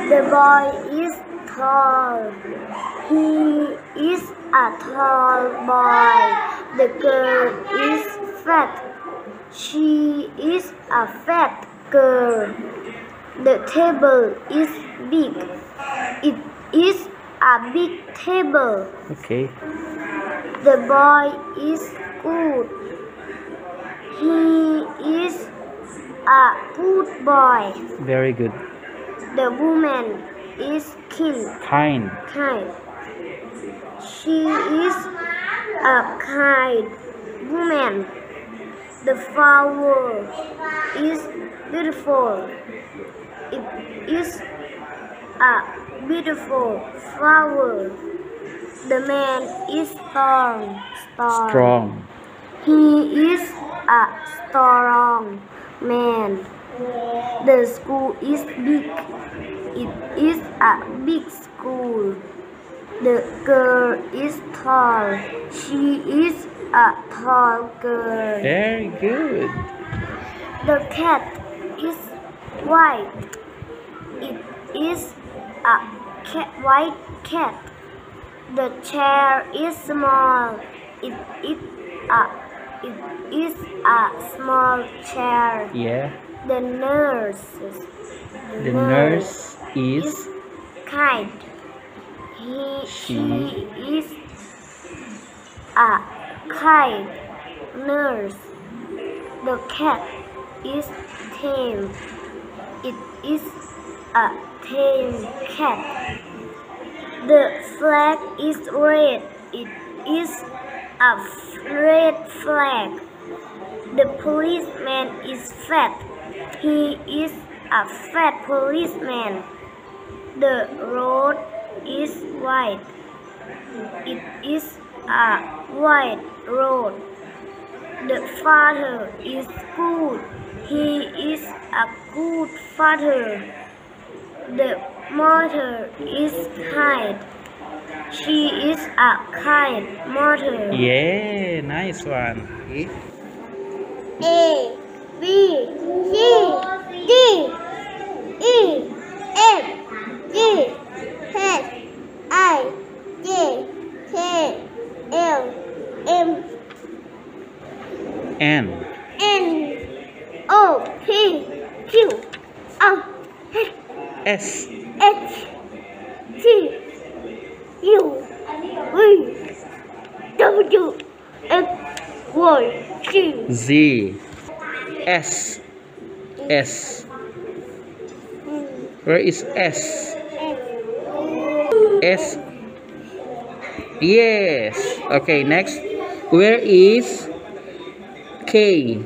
The boy is tall. He is a tall boy. The girl is fat. She is a fat girl. The table is big. It is a big table. Okay. The boy is good. He is a good boy. Very good. The woman is Kind. kind. She is a kind woman. The flower is beautiful. It is a beautiful flower. The man is Strong. He is a strong man. The school is big. It is a big school. The girl is tall. She is a tall girl. Very good. The cat is white. It is a white cat. The chair is small. It is a small chair. Yeah. The nurse is kind. She is a kind nurse. The cat is tame. It is a tame cat. The flag is red. It is a red flag. The policeman is fat. He is a fat policeman. The road is white. It is a white road. The father is good. He is a good father. The mother is kind. She is a kind mother. Yeah, nice one. A B C D E F G H I J K L M N O P Q R S H T U V W X Y Z S S. Where is S? S. Yes. Okay, next. Where is K?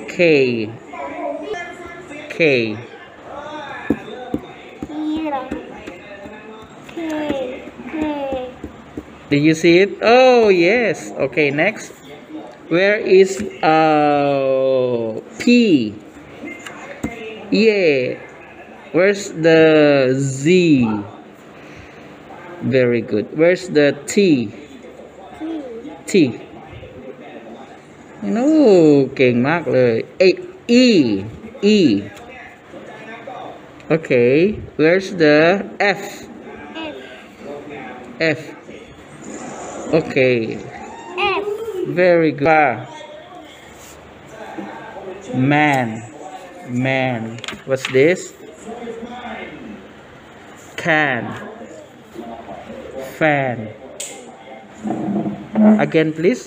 K. K. Did you see it? Oh, yes. Okay, next. Where is P? Yeah. Where's the Z? Very good. Where's the T? T.เก่งมากเลย E. E. Okay. Where's the F? F. Okay. F. Very good. Man. What's this? Can. Fan. Again, please.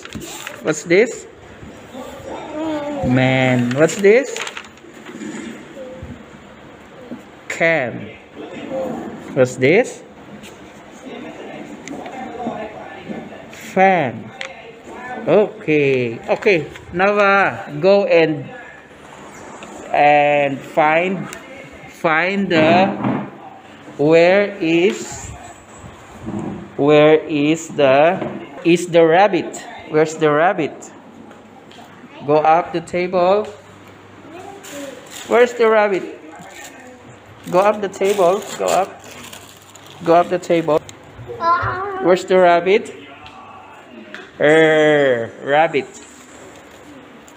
What's this? Man. What's this? Can. What's this? Fan. Okay. Now go and find the where is the rabbit? Where's the rabbit? Go up the table. Where's the rabbit? Go up the table. Go up the table. Where's the rabbit? Rabbit.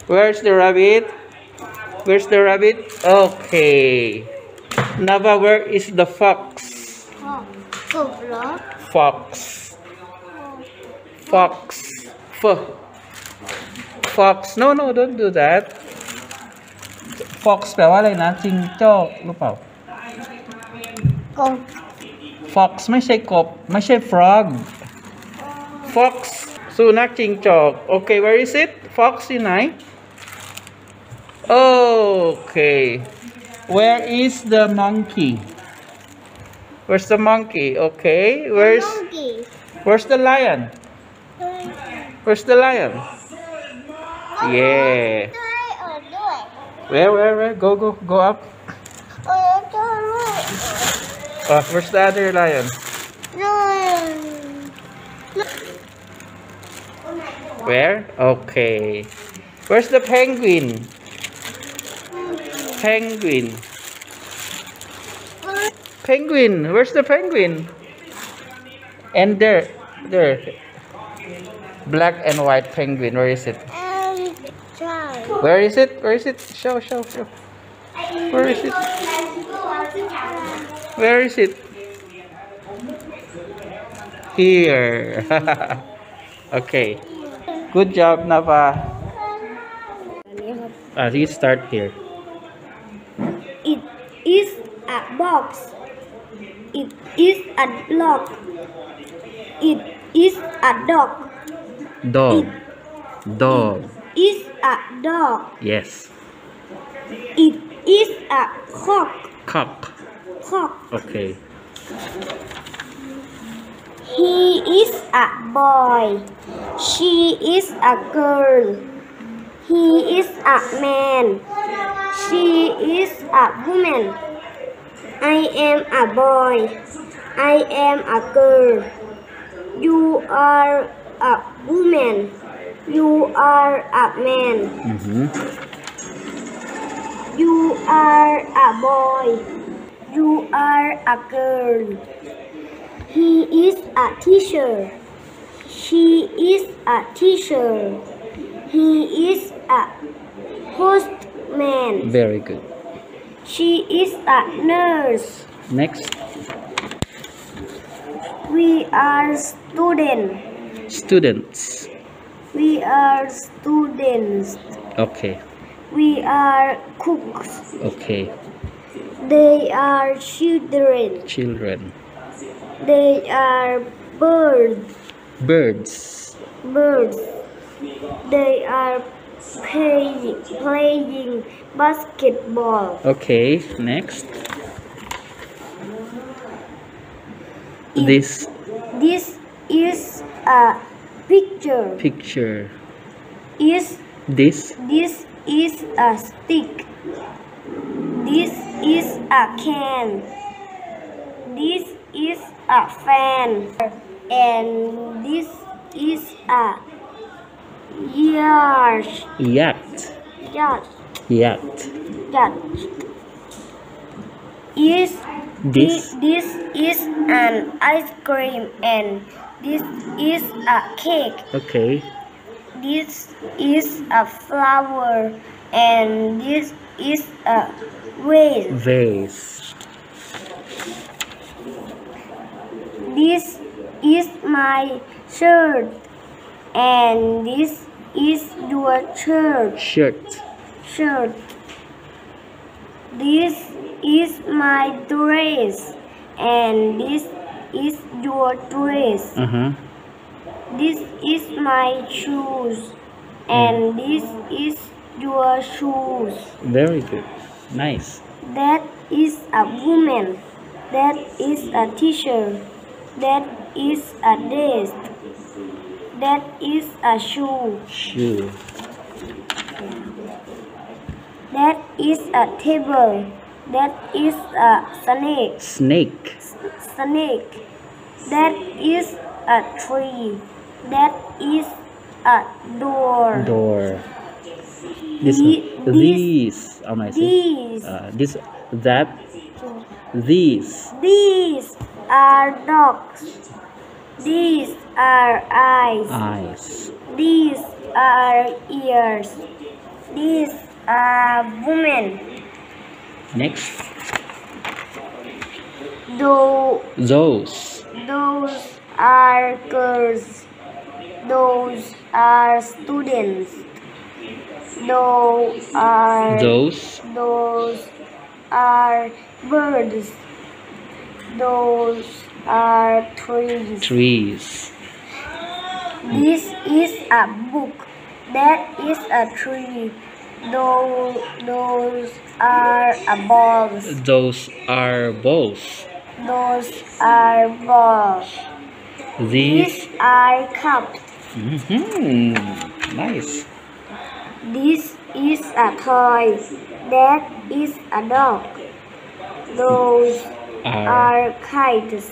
Where's the rabbit? Okay. Nava, where is the fox? Cobra. Fox. Fox. Fox. No, no, don't do that. Fox แปลว่าอะไรนะ จิงโจ้หรือเปล่า Cobra. Fox ไม่ใช่กบ ไม่ใช่ frog. Fox สุนัขจิงจอก Okay, where is it? Fox อยู่ไหน Okay. Where is the monkey? Where's the monkey? Okay. Monkey. Where's the lion? Where's the lion? Yeah. Where? Go up. Where's the other lion? Where? Okay. Where's the penguin? Penguin. Where's the penguin? And there. Black and white penguin. Where is it? Where is it? Show. Where is it? Where is it? Here. Okay. Good job, Nava. You start here. It is a box. It is a block. It is a dog. Dog. Is a dog. Yes. It is a cock. Cock. Okay. He is a boy. She is a girl. He is a man. She is a woman. I am a boy. I am a girl. You are a woman. You are a man. You are a boy. You are a girl. He is a teacher. She is a teacher. He is a postman. Very good. She is a nurse. Next. We are students. We are students. Okay. We are cooks. Okay. They are children. They are birds. They are playing basketball. Okay. Next. This is a picture. This is a stick. This is a can. This is a fan. And this is a yacht. This is an ice cream and this is a cake. Okay. This is a flower and this is a vase. This is my shirt and this is your shirt. This is my dress and this is your dress. This is my shoes and this is your shoes. Very good. Nice. That is a woman. That is a teacher. That is a desk. That is a shoe. That is a table. That is a snake. That is a tree. That is a door. These are dogs. These are eyes. These are ears. These are women. Next. Those Those are girls. Those are students. Those are birds. Those are trees. This is a book. That is a tree. Those are balls. Those are balls. Those are balls. These are cups. Nice. This is a toy. That is a dog. Those are kites.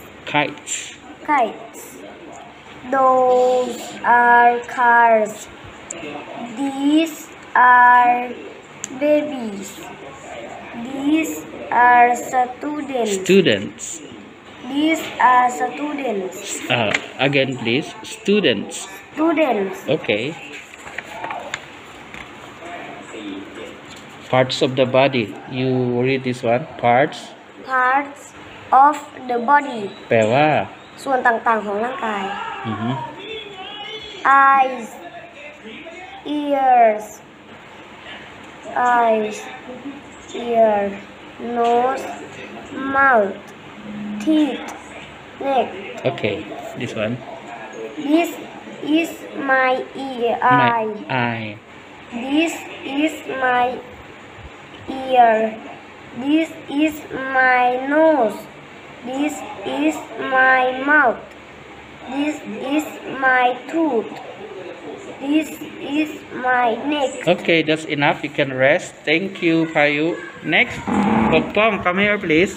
Those are cars. These are babies. These are students. These are students. Again, please. Students. Okay. Parts of the body. You read this one. Parts of the body แปลว่า ส่วนต่างๆของร่างกาย eyes ears nose mouth teeth neck Okay, this one. This is my eye. This is my ear. This is my nose. This is my mouth. This is my tooth. This is my neck. Okay, that's enough. You can rest. Thank you, Phayu. Next, Pokpong, come here, please.